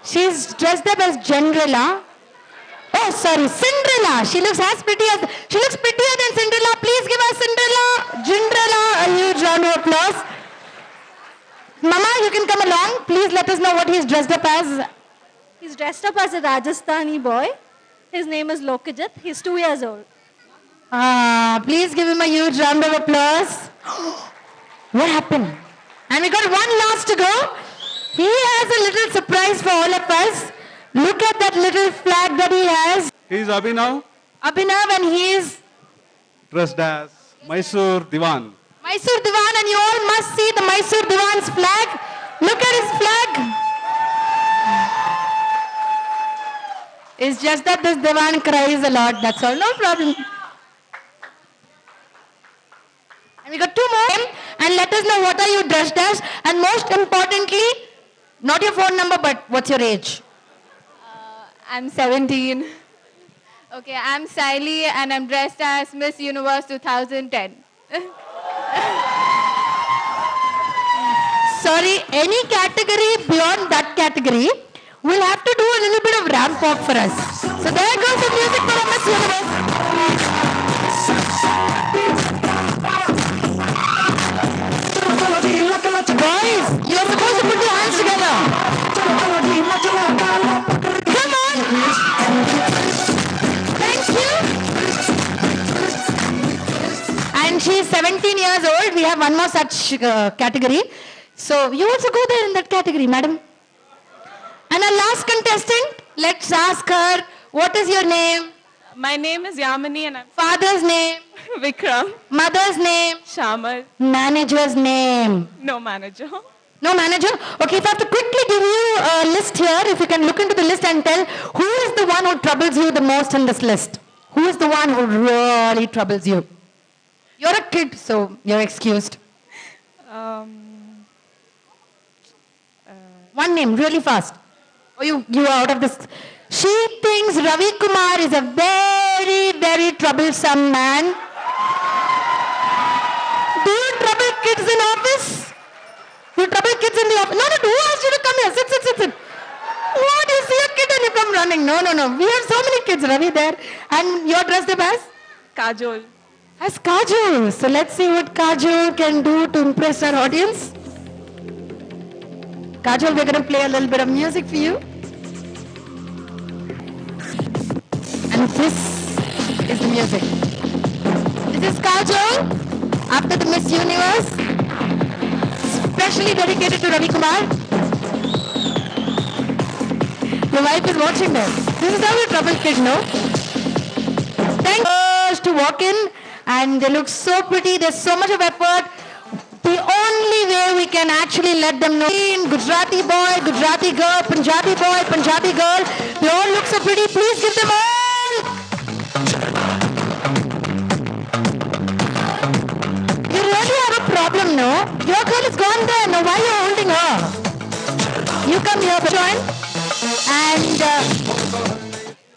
She's dressed up as Genrilla. Oh, sorry, Cinderella. She looks prettier than Cinderella. Please give us Cinderella, a huge round of applause. Mama, you can come along. Please let us know what he's dressed up as. He's dressed up as a Rajasthani boy. His name is Lokajit. He's 2 years old. Please give him a huge round of applause. What happened? And we got one last to go. He has a little surprise for all of us. Look at that little flag that he has. He's Abhinav, Abhinav, and he is dressed as Mysore Diwan. Mysore Diwan, and you all must see the Mysore Diwan's flag. Look at his flag. It's just that this Diwan cries a lot, that's all. No problem. And we got two more. And let us know what are you dressed as. And most importantly, not your phone number, but what's your age? I'm 17. Okay, I'm Saili and I'm dressed as Miss Universe 2010. Sorry, any category beyond that category will have to do a little bit of ramp walk for us. So there goes the music for Miss Universe. Boys, you're supposed to put your hands together. Come on. Thank you. And she's 17 years old. We have one more such category. So you also go there in that category, madam. And our last contestant, let's ask her, what is your name? My name is Yamini and I'm Father's name? Vikram. Mother's name? Shamal. Manager's name? No manager. No manager? Okay, if I have to quickly give you a list here, if you can look into the list and tell who is the one who troubles you the most in this list? Who is the one who really troubles you? You're a kid, so you're excused. One name, really fast. Oh, you are out of this. She thinks Ravi Kumar is a very, very troublesome man. Do you trouble kids in office? You trouble kids in the office? No, who asked you to come here? Sit. What, you see a kid and you come running? No. We have so many kids, Ravi, there. And you're dressed up as? Kajol. As Kajol. So let's see what Kajol can do to impress our audience. Kajol, we're going to play a little bit of music for you. And this is the music. This is Kajol, after the Miss Universe, specially dedicated to Ravi Kumar. Your wife is watching them. This is how you trouble kid, no? Thanks to walk in, and they look so pretty. There's so much of effort. The only way we can actually let them know, Gujarati boy, Gujarati girl, Punjabi boy, Punjabi girl, they all look so pretty. Please give them all. You really have a problem, no? Your girl is gone there. Now why are you holding her? You come here, join. And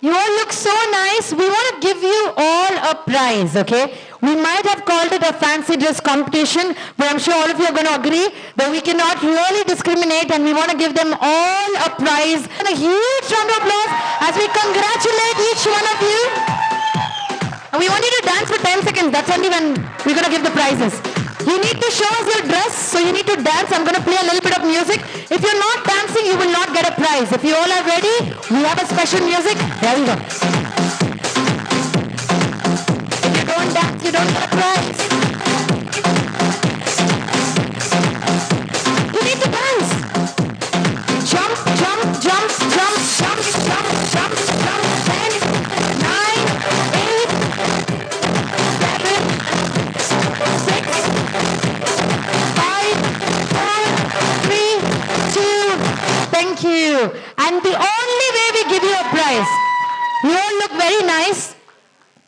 you all look so nice. We want to give you all a prize, okay? We might have called it a fancy dress competition, but I'm sure all of you are going to agree that we cannot really discriminate, and we want to give them all a prize. And a huge round of applause as we congratulate each one of you. And we want you to dance for 10 seconds. That's only when we're going to give the prizes. You need to show us your dress, so you need to dance. I'm going to play a little bit of music. If you're not dancing, you will not get a prize. If you all are ready, we have a special music. Here we go. If you don't dance, you don't get a prize. You need to dance. Jump, jump, jump, jump, jump, jump, jump, jump. 10, 9, 8, 7, 6, 5, 4, 3, 2. Thank you. And the only way we give you a prize, you all look very nice.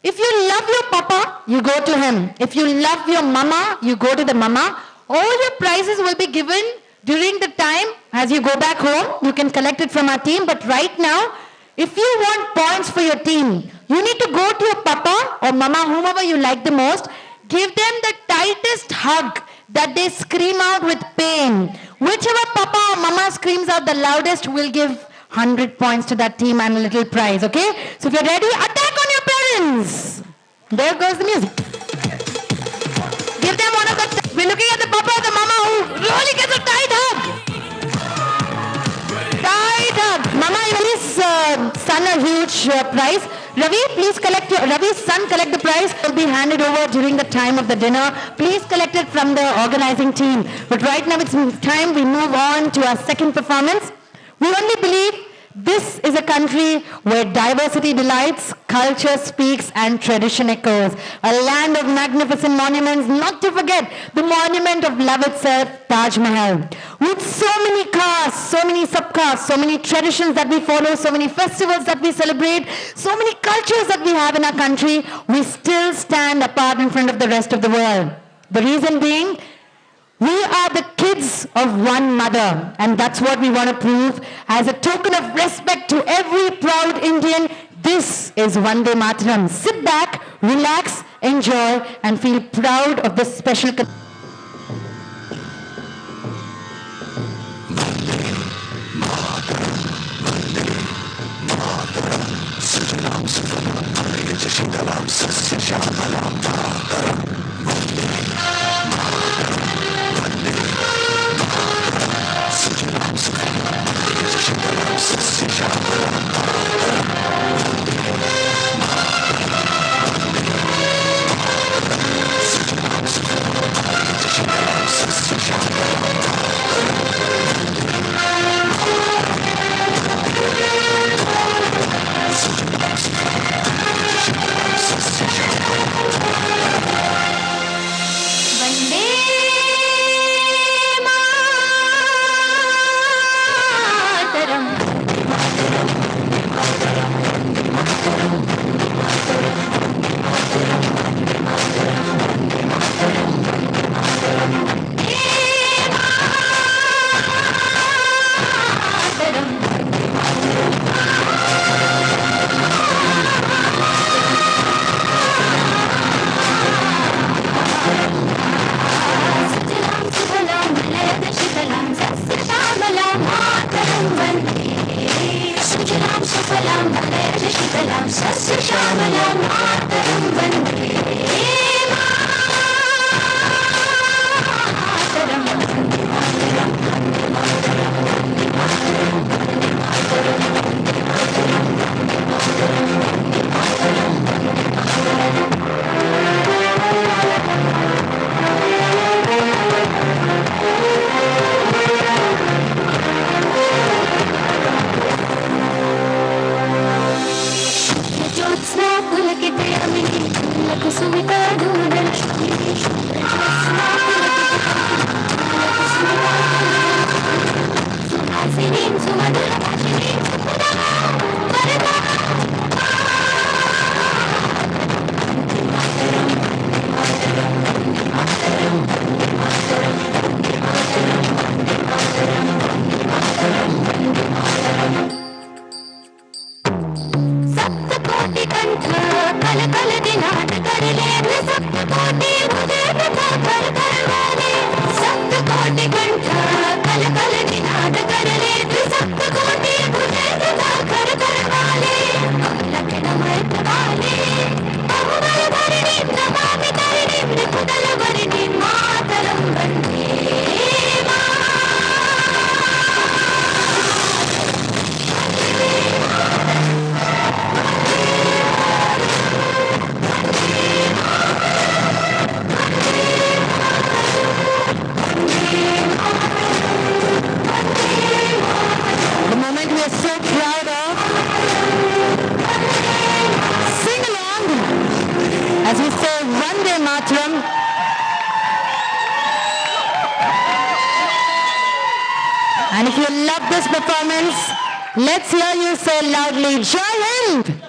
If you love your papa, you go to him. If you love your mama, you go to the mama. All your prizes will be given during the time as you go back home. You can collect it from our team. But right now, if you want points for your team, you need to go to your papa or mama, whomever you like the most. Give them the tightest hug that they scream out with pain. Whichever papa or mama screams out the loudest will give 100 points to that team and a little prize, okay? So if you're ready, attack on your parents. There goes the music. Give them one of the... We're looking at the papa or the mama who really gets a tight hug. Tight hug. Mama, Ravi's son a huge prize. Ravi, please collect Ravi's son collect the prize. It will be handed over during the time of the dinner. Please collect it from the organizing team. But right now it's time we move on to our second performance. We only believe this is a country where diversity delights, culture speaks, and tradition echoes. A land of magnificent monuments, not to forget the monument of love itself, Taj Mahal. With so many castes, so many subcastes, so many traditions that we follow, so many festivals that we celebrate, so many cultures that we have in our country, we still stand apart in front of the rest of the world. The reason being, we are the kids of one mother, and that's what we want to prove. As a token of respect to every proud Indian, this is Vande Mataram. Sit back, relax, enjoy, and feel proud of this special... As we say, Vande Mataram. And if you love this performance, let's hear you say loudly, Jai Hind!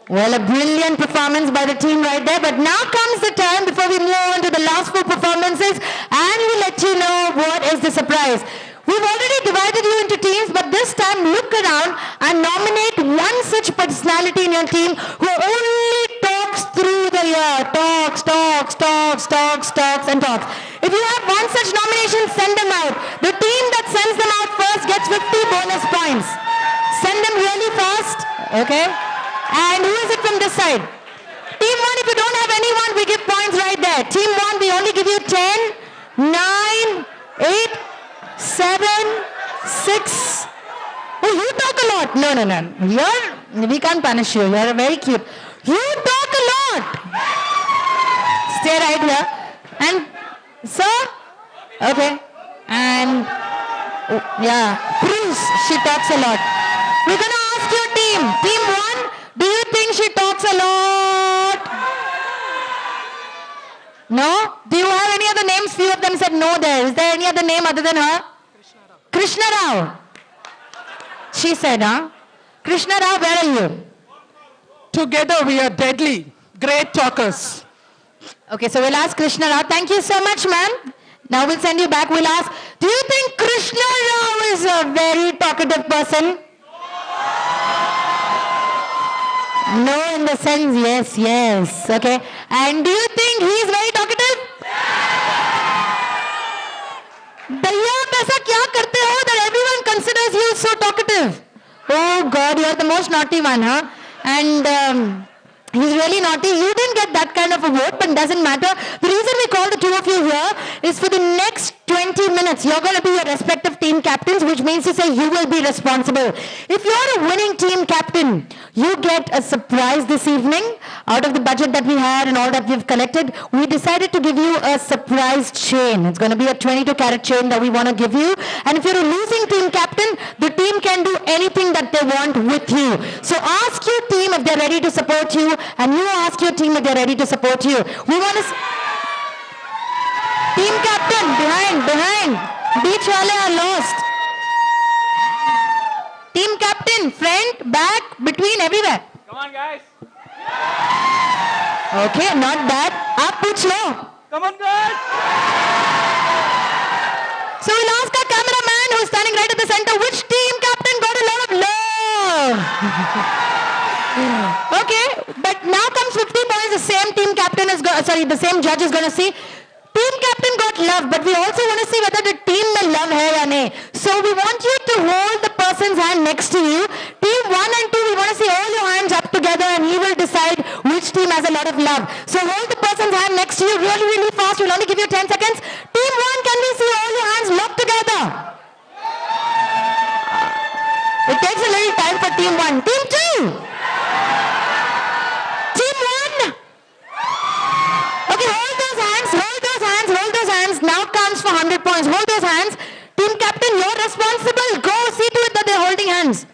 Well, a brilliant performance by the team right there. But now comes the time before we move on to the last four performances, and we let you know what is the surprise. We've already divided you into teams, but this time look around and nominate one such personality in your team who only talks through the year. Talks, and talks. If you have one such nomination, send them out. The team that sends them out first gets 50 bonus points. Send them really fast, okay? And who is it from this side? Team 1, if you don't have anyone, we give points right there. Team 1, we only give you 10, 9, 8, 7, 6. Oh, you talk a lot. No. We can't punish you. You're very cute. You talk a lot. Stay right here. And, sir? Okay. And, oh, yeah, Bruce, she talks a lot. We're going to ask your team. Team 1, do you think she talks a lot? No? Do you have any other names? Few of them said no there. Is there any other name other than her? Krishna Rao. She said, huh? Krishna Rao, where are you? Together we are deadly. Great talkers. Okay, so we'll ask Krishna Rao. Thank you so much, ma'am. Now we'll send you back. We'll ask, do you think Krishna Rao is a very talkative person? No, in the sense, yes. Okay. And do you think he's very talkative? Bhaiya, आप ऐसा क्या करते हो that everyone considers you so talkative? Oh God, you're the most naughty one, huh? And he's really naughty. You didn't get that kind of a vote, but it doesn't matter. The reason we call the two of you here is for the next 20 minutes, you're going to be your respective team captains, which means to say you will be responsible. If you're a winning team captain, you get a surprise this evening. Out of the budget that we had and all that we've collected, we decided to give you a surprise chain. It's going to be a 22-carat chain that we want to give you. And if you're a losing team captain, the team can do anything that they want with you. So ask your team if they're ready to support you, and you ask your team if they're ready to support you. We want to... Team captain, behind. Beach wale are lost. Team captain, front, back, between, everywhere. Come on, guys. Okay, not bad. आप पूछ लो. Come on, guys. So we'll ask our cameraman who's standing right at the center, which team captain got a lot of love? Okay, but now comes 50 points. The same team captain is the same judge is going to see. Team captain got love, but we also want to see whether the team will love hai ya nahi. So we want you to hold the person's hand next to you. Team 1 and 2, we want to see all your hands up together, and he will decide which team has a lot of love. So hold the person's hand next to you really, really fast. We'll only give you 10 seconds. Team 1, can we see all your hands locked together? It takes a little time for team 1. Team 2. Team 1. Okay, hold those hands. Now counts for 100 points. Hold those hands. Team captain, you're responsible. Go see to it that they're holding hands.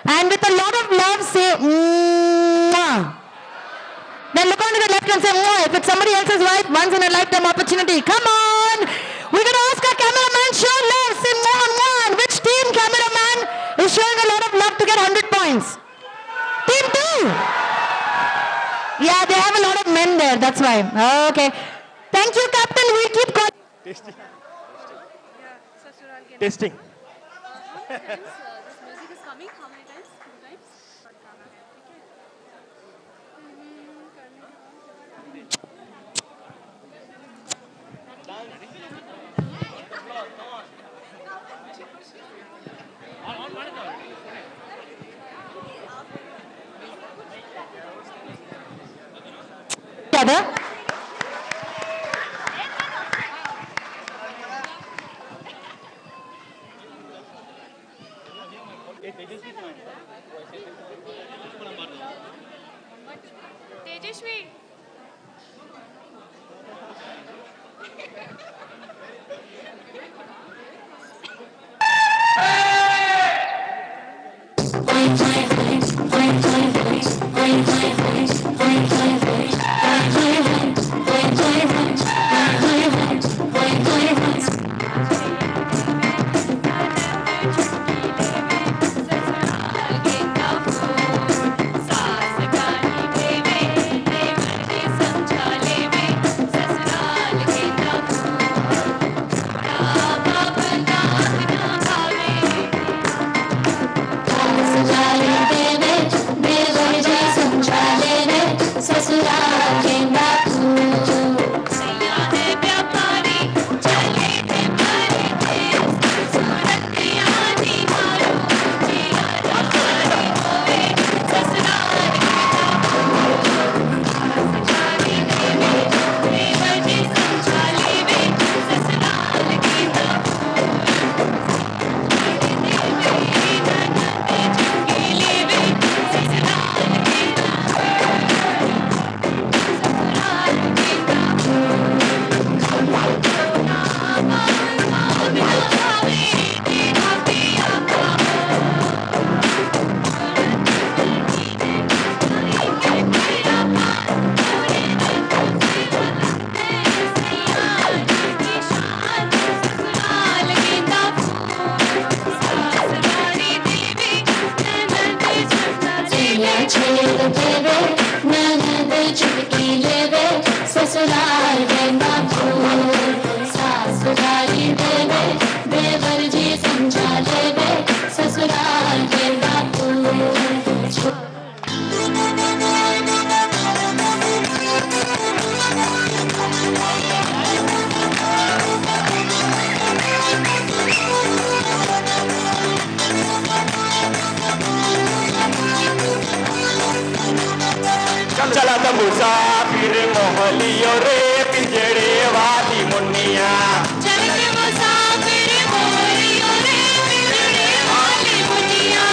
And with a lot of love, say, Mwah. Then look on to the left and say, Mwah. If it's somebody else's wife, once in a lifetime opportunity. Come on. We're going to ask our cameraman, show love. Say, Mwah, Mwah. And which team cameraman is showing a lot of love to get 100 points? Team 2. Yeah, they have a lot of men there. That's why. Okay. Thank you, Captain. We'll keep going. Testing. This music is coming how many times? 2 times? Together. Tejashwi. ससुराल के बापू सैया है व्यापारी चले थे मारे थे सूरत यानी मारो चलत मुसाफिर मोहलियो रे पिंजड़े वाली मुनिया चलत मुसाफिर मोहलियो रे पिंजड़े वाली मुनिया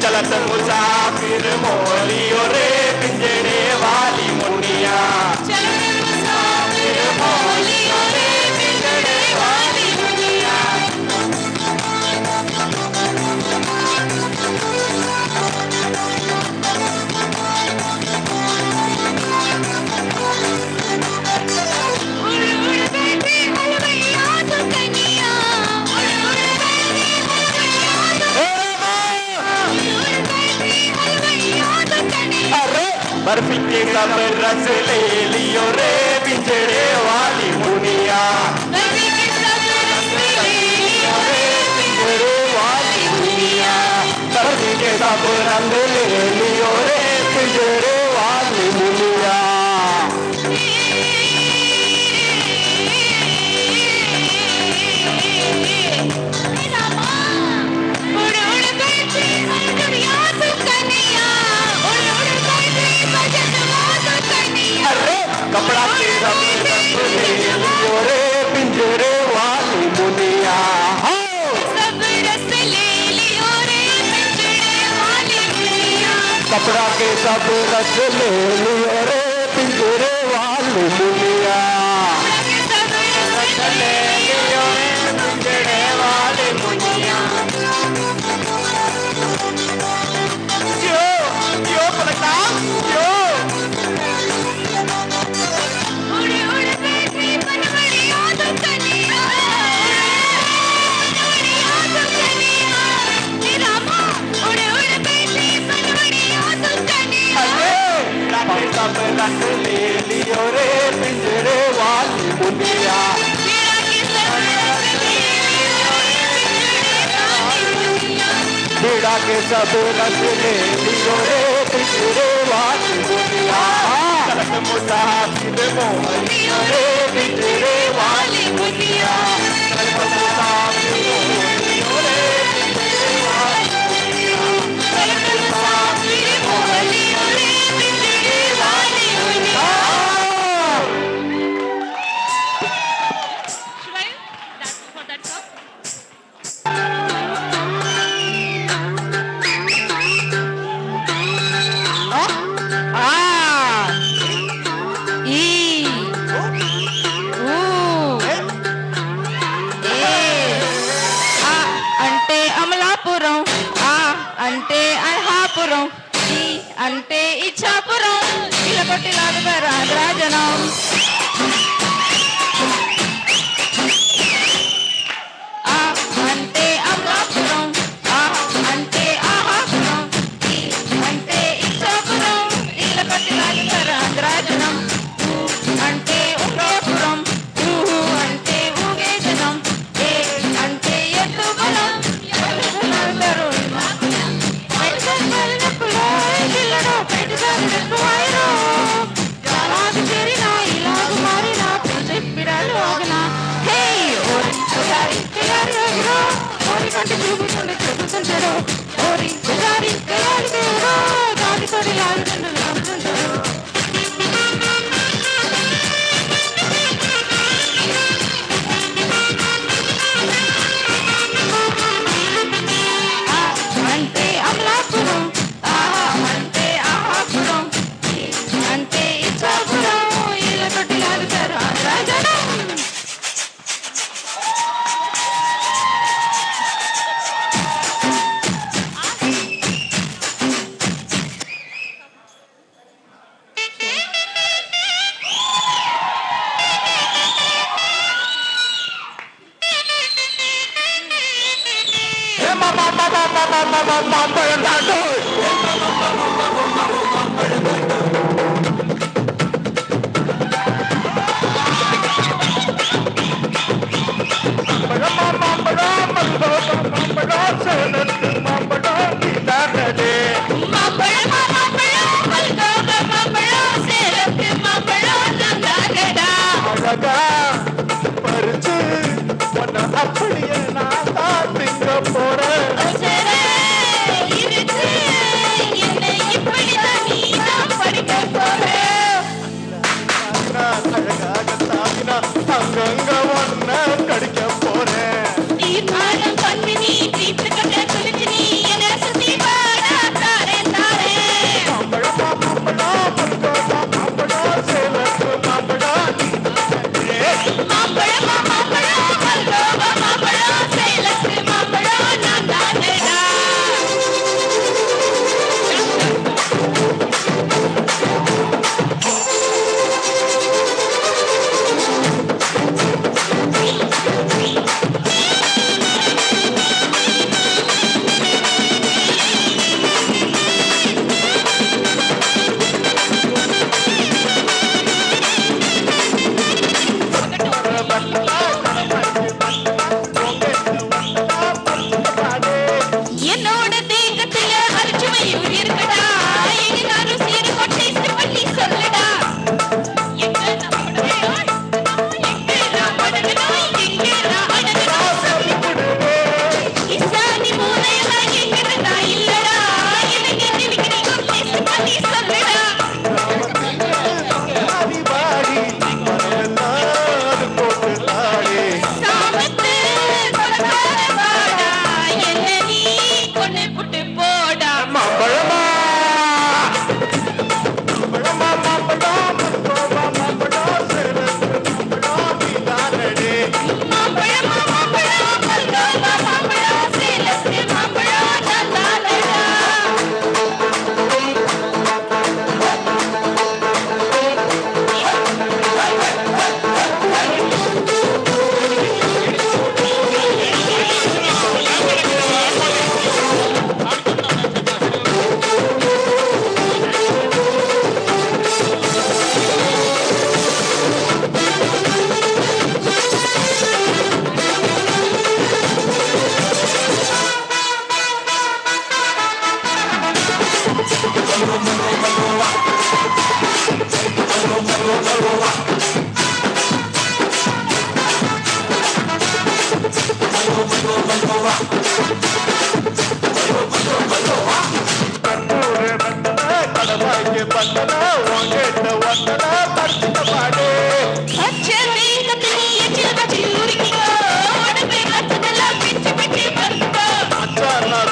चलत मुसाफिर मोहलियो रे पिंजड़े वाली मुनिया चलत मुसाफिर मोहलियो रे पिंजड़े वाली मुनिया बर्फी के सब रस ले लियो रे पिंजड़े वाली मुनिया बर्फी के सब रस ले लियो रे पिंजड़े वाली मुनिया बर्फी के सब रंग ले लियो रे पिंजड़े वाली मुनिया कपड़ा के सब रंग ले लियो रे पिंजड़े वाली मुनिया सब रस ले लियो रे पिंजड़े वाली मुनिया कपड़ा के सब रस ले लियो रे पिंजड़े वाली मुनिया सब रस ले लियो रे पिंजड़े वाली मुनिया जो पलटा जो सब रंग ले लियो रे पिंजड़े वाली मुनिया बेड़ा के सब रंग ले लियो रे पिंजड़े वाली मुनिया चलत मुसाफिर मोहलियो रे पिंजड़े वाली मुनिया चलत मुसाफिर मोहलियो रे पिंजड़े वाली मुनिया चलत मुसाफिर मोहलियो रे पिंजड़े वाली Muniya That's for that song. అంటే అమలాపురం ఆ అంటే అల్హాపురం ఈ అంటే ఇచ్చాపురం ఇలా కొట్టి లాగుతారా రాజనం ఆ అంటే అమలాపురం ఆ అంటే ఆహాపురం ఈ అంటే ఇచ్చాపురం ఇలా కొట్టి లాగుతారా రాజనం అంటే ఉదయపురం ఊహు అంటే ఊగే జనం ఏ అంటే ఎత్తు బలం అందరూ పెట్టుకొని వెళ్ళినప్పుడు పిల్లడు పెట్టుకొని ఎక్కువైరు అలాగే చేరిన ఇలాగ మారిన చెప్పిరాలు ఆగిన హే ఓరి పుజారి తయారు ఎవరో ఓరి కంటి చూపుతుండే చెబుతుంటారు ఓరి పుజారి తయారు ఎవరో దాటితోడి లాగుతుండే లాగుతుంటారు అంటే అమలాపురం ఆహా అంటే ఆహాపురం అంటే ఇచ్చాపురం ఇలా కొట్టి లాగుతారు రాజనం அப்படியே நான் தான் திங்க போறேன் என்னை இப்படிதான் நீ தான் படிக்க போற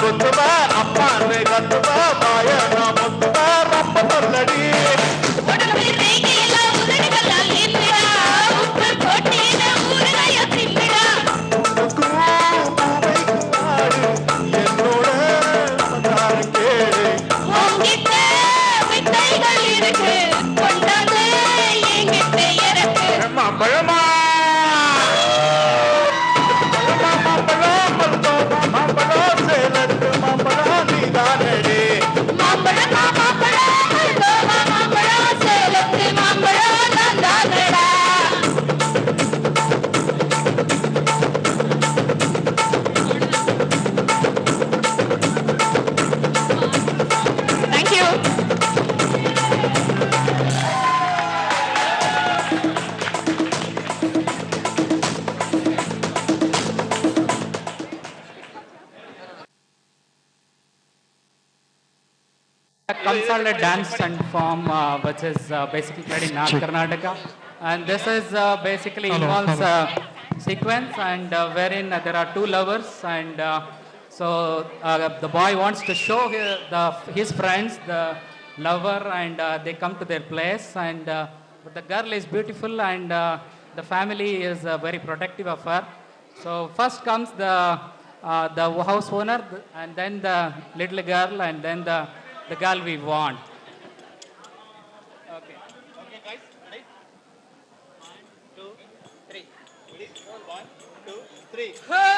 ಗೊತ್ತುವ ಅಪ್ಪ ಅಂದ್ರೆ ಗೊತ್ತುವ ಬಾಯನ ಮುತ್ತುವ ರಪ್ಪ ಬಲ್ಲಡಿ என்னோட சந்தானம் கேடு மாம்பழமா மாம்பழம் சேலத்து மாம்பழம் நீதானடி Thank you. Consulted dance and form which is basically played in North Karnataka, and this is basically involves sequence and wherein there are two lovers, and so the boy wants to show his friends the lover, and they come to their place, and but the girl is beautiful, and the family is very protective of her. So first comes the house owner, and then the little girl, and then the girl we want. Okay. Okay, guys, ready? 1, 2, 3. 1, 2, 3. Hey,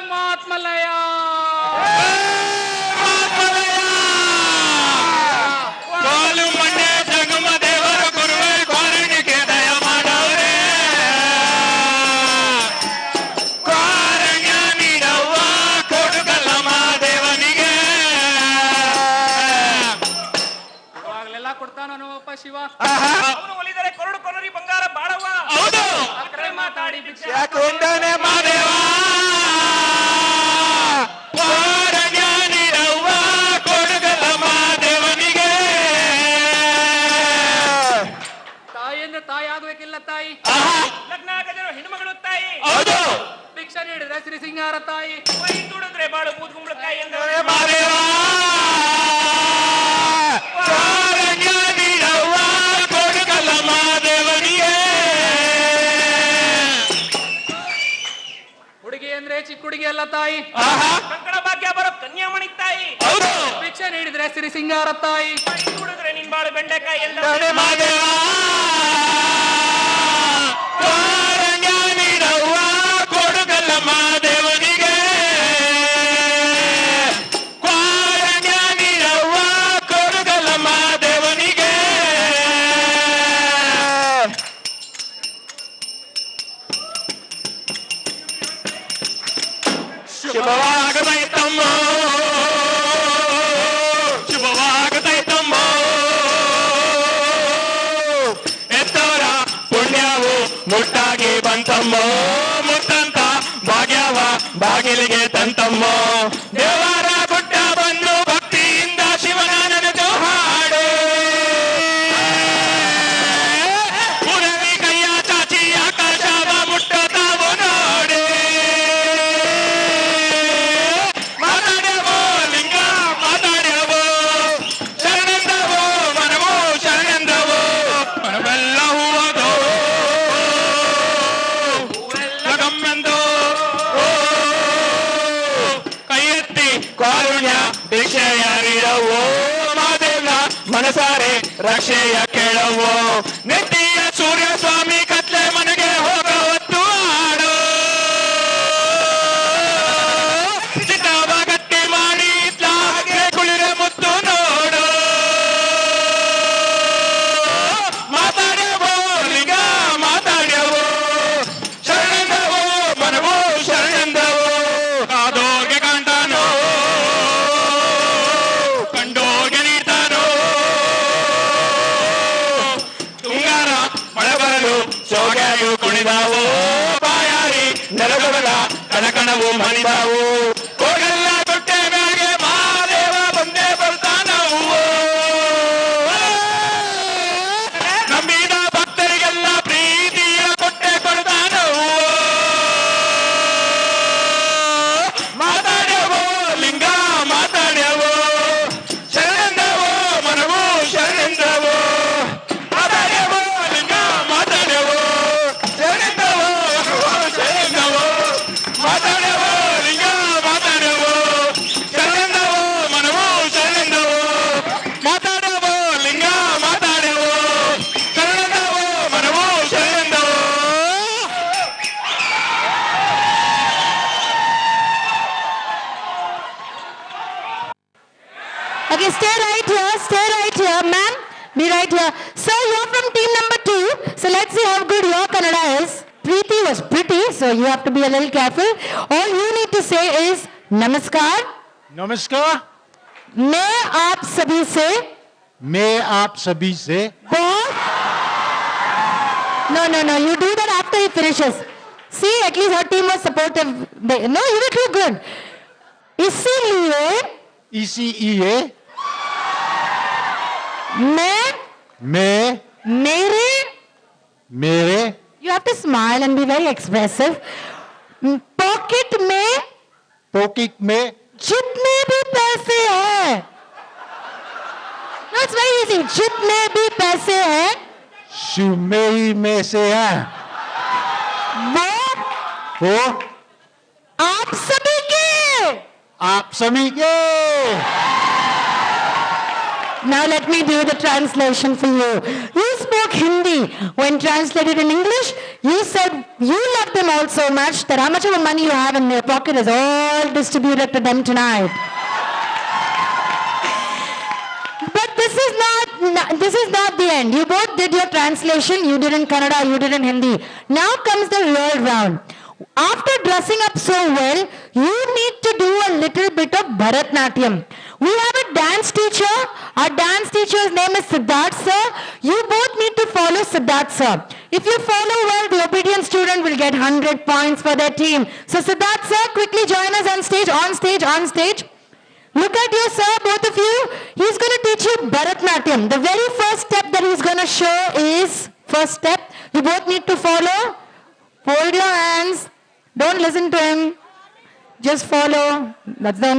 Mahatmalaya! ಕಾಲು ಮಂಡೆ ಜಂಗಮ ದೇವರ ಗುರುವೇ ಕಾರಣಿಕೆ ದಯ ಮಾಡವ್ರೆ ಕಾರಣ್ಯ ನೀಡವ್ವ ಕೊಡುಗಲ್ಲಮ್ಮ ದೇವನಿಗೆ ಇವಾಗಲೆಲ್ಲ ಕೊಡ್ತಾನೋ ನಮ್ಮಪ್ಪ ಶಿವ. ಅವನು ಒಲಿದರೆ ಕೊರಡು ಕೊರರಿ ಬಂಗಾರ ಬಾಳವ್ವ ಹೌದು ಅಕ್ರೆ ಮಾತಾಡಿ ಭಿಕ್ಷೆ ಯಾಕೊಂಡನೆ ಮಾದೇವ ಕಾರಣ್ಯ ನೀಡವ್ವ ಕೊಡುಗಲ್ಲಮ್ಮ ದೇವನಿಗೆ ತಾಯಿಯನ್ನು ತಾಯಿ ಆಗ್ಬೇಕಿಲ್ಲ ತಾಯಿ. ಲಗ್ನ ಆಗದಿರೋ ಹೆಣ್ಮಗಳು ತಾಯಿ ಹೌದು ಭಿಕ್ಷೆ ನೀಡಿದ್ರೆ ಶ್ರೀ ಸಿಂಗಾರ ತಾಯಿ. ಕೈ ತುಡಿದ್ರೆ ಬಾಳು ಬೂದ್ ಕುಂಬಳಕಾಯಿ ಎಂದರೆ ಮಾದೇವ ಕಾರಣ್ಯ ನೀಡವ್ವ ಕೊಡುಗಲ್ಲಮ್ಮ ದೇವನಿಗೆ ಹುಡುಗಿ ಅಂದ್ರೆ ಚಿಕ್ಕ ಹುಡುಗಿ ಅಲ್ಲ ತಾಯಿ. ಕಂಕಣ ಭಾಗ್ಯ ಬರೋ ಕನ್ಯಾಮಣಿ ತಾಯಿ ಹೌದು ಭಿಕ್ಷೆ ನೀಡಿದ್ರೆ ಶ್ರೀ ಸಿಂಗಾರ ತಾಯಿ. ಕೈ ತುಡಿದ್ರೆ ನಿನ್ ಬಾಳು ಬೆಂಡೆಕಾಯಿ ಎಂದರೆ ಮಾದೇವ ಕಾರಣ್ಯ ನೀಡವ್ವ ಕೊಡುಗಲ್ಲಮ್ಮ ದೇವನಿಗೆ ಕಾರಣ್ಯ ನೀಡವ್ವ ಕೊಡುಗಲ್ಲಮ್ಮ ದೇವನಿಗೆ ಶುಭವಾಗದೈತಮ್ಮ ಶುಭವಾಗದೈತಮ್ಮ ಎತ್ತವರ ಪುಣ್ಯವು ಮುಟ್ಟಾಗಿ ಬಂತಮ್ಮ ಮುಟ್ಟಂತ ಭಾಗ್ಯವ ಬಾಗಿಲಿಗೆ ತಂತಮ್ಮ ದೇವರ ಗುಡ್ಡ ಬಂದು ಭಕ್ತಿಯಿಂದ ಶಿವನ ನೆನೆದು ಹಾಡು ಪುರವಿ ಕೈಯ ಚಾಚಿ ಆಕಾಶವ ಮುಟ್ಟತಾವು ನೋಡಿ ಮಾತಾಡ್ಯವೋ ಲಿಂಗ ಮಾತಾಡ್ಯವೋ ಶರಣೆಂದವೋ ಮನವೋ ಶರಣೆಂದವೋ ಮನವೆಲ್ಲ ಹೂವದೋ ಗಮ್ಮೆಂದೋ ಕೈ ಎತ್ತಿ ಕಾರುಣ್ಯ ಭಿಕ್ಷೆಯ ನೀಡವೋ ಮಾದೇವ್ನ ಮನಸಾರೆ ರಕ್ಷೆಯ ಕೇಳವೋ ನೆತ್ತಿಯ ಸೂರ್ಯ ಸ್ವಾಮಿ ಕತ್ಲೆ ಮನೆಗೆ ಹೋಗವತ್ತು ಹಾಡು ಚಿನ್ನವ ಗಟ್ಟಿ ಮಾಡಿ ಇತ್ಲಾಗೆ ಕುಳಿರೆ ಮುತ್ತು ನೋಡು ಮಾತಾಡ್ಯವೋ ಲಿಂಗ ಮಾತಾಡ್ಯವೋ ಶರಣೆಂದವೋ ಮನವೋ ಶರಣೆಂದವೋ ಕಾದೋರ್ಗೆ ಕಾಣ್ತಾನೋ ಕಂಡೋರ್ಗೆ ನೀಡ್ತಾನೋ ತುಂಗಾರ ಮಳೆ ಬರಲು ಸೋಗ್ಯಾಯು ಕುಣಿದಾವು ಬಾಯಾರಿ ನೆಲಗೊಡಲ ಕಣಕಣವು ಮಣಿದಾವು ಹೋಗಲ್ಲ ತೊಟ್ಟೆ ಮ್ಯಾಗೆ ಮಹಾದೇವ ಬಂದೇ ಬರ್ತಾನವು ನಂಬಿದ ಭಕ್ತರಿಗೆಲ್ಲ ಪ್ರೀತಿಯ ಕೊಟ್ಟೆ ಕೊಡ್ತಾನವು ಮಾತಾಡ್ಯವೋ ಲಿಂಗ ಮಾತಾಡ Okay, stay right here, ma'am. Be right here. Sir, you're from team number 2. So let's see how good your Kannada is. Preeti was pretty, so you have to be a little careful. All you need to say is Namaskar. नमस्कार मैं आप सभी से मैं आप सभी से बहुत No, you do that after he finishes. See, at least her team was supportive. No, you did too good. इसीलिए इसीलिए मैं मेरे You have to smile and be very expressive. Pocket में जितने भी पैसे हैं No, it's very easy. जितने भी पैसे हैं सुमेरी में से है वो आप सभी के Now let me do the translation for you. You spoke Hindi. When translated in English, you said you love them all so much that how much of the money you have in your pocket is all distributed to them tonight. But this is not the end. You both did your translation. You did in Kannada, you did in Hindi. Now comes the real round. After dressing up so well, you need to do a little bit of Bharatnatyam. We have a dance teacher. Our dance teacher's name is Siddharth sir. You both need to follow Siddharth sir. If you follow well, the obedient student will get 100 points for their team. So Siddharth sir, quickly join us on stage. Look at you sir, both of you. He's going to teach you Bharatnatyam. The very first step that he's going to show is, first step, you both need to follow. Hold your hands. Don't listen to him. Just follow. That's the